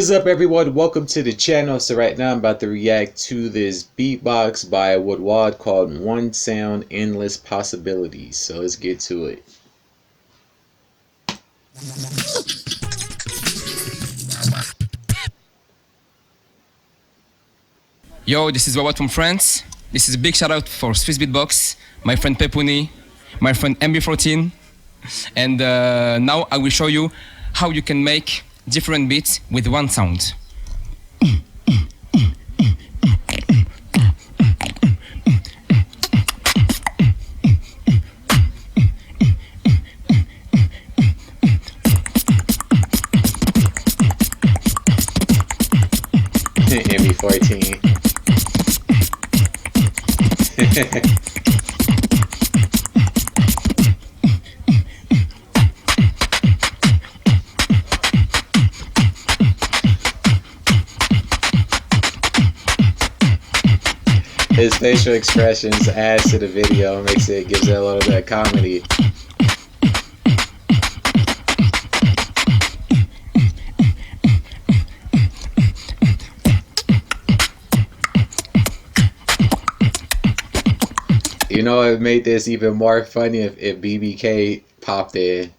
is up, everyone? Welcome to the channel. So right now I'm about to react to this beatbox by Wawad called One Sound Endless Possibilities. So let's get to it. Yo, this is Wawad from France. This is a big shout out for swissbeatbox, my friend Pepouni, my friend MB14. And now I will show you how you can make different beats with one sound. MB14. His facial expressions adds to the video, gives it a little bit of comedy. You know, it made this even more funny if BBK popped in.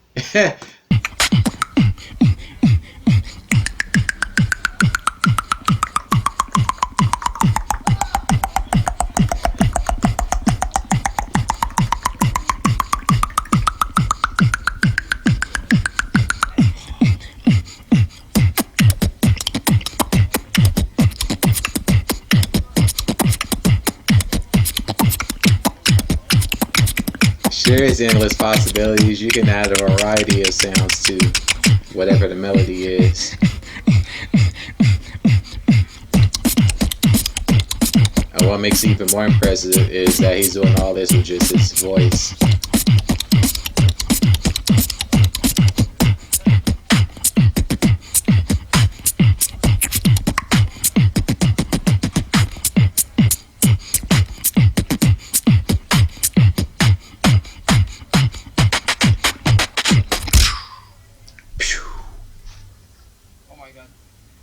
There is endless possibilities. You can add a variety of sounds to whatever the melody is. And what makes it even more impressive is that he's doing all this with just his voice.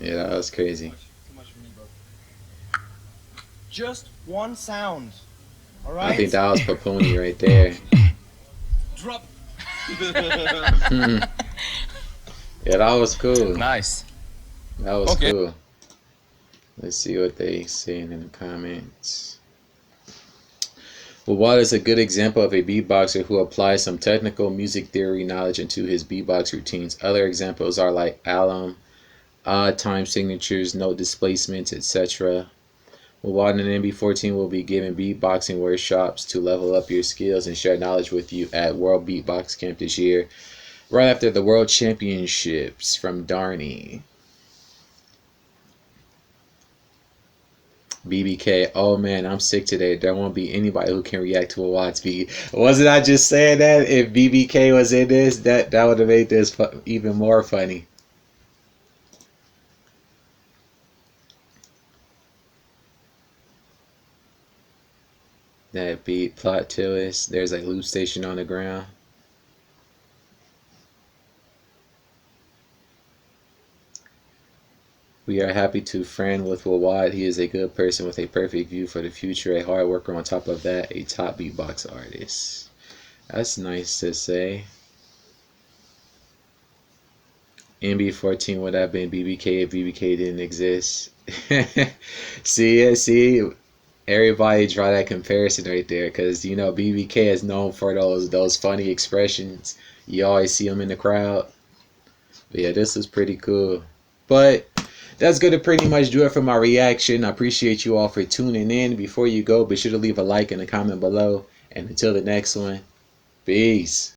Yeah, that was crazy. Too much for me, bro. Just one sound. Alright? I think that was pepouni right there. Drop. Yeah, that was cool. Nice. That was okay. Cool. Let's see what they saying in the comments. Wawad is a good example of a beatboxer who applies some technical music theory knowledge into his beatbox routines. Other examples are like Alum, odd time signatures, note displacements, etc. Wawad and MB14 will be giving beatboxing workshops to level up your skills and share knowledge with you at World Beatbox Camp this year, right after the World Championships from Darney. BBK, oh man, I'm sick today. There won't be anybody who can react to Wawad's beat. Wasn't I just saying that? If BBK was in this, that would have made this even more funny. That beat plot twist. There's a loop station on the ground. We are happy to friend with Wawad. He is a good person with a perfect view for the future, a hard worker, on top of that, a top beatbox artist. That's nice to say. MB14 would have been BBK if BBK didn't exist. See, everybody draw that comparison right there, because you know BBK is known for those funny expressions. You always see him in the crowd. But yeah, this is pretty cool. But that's going to pretty much do it for my reaction. I appreciate you all for tuning in. Before you go, be sure to leave a like and a comment below. And until the next one, peace.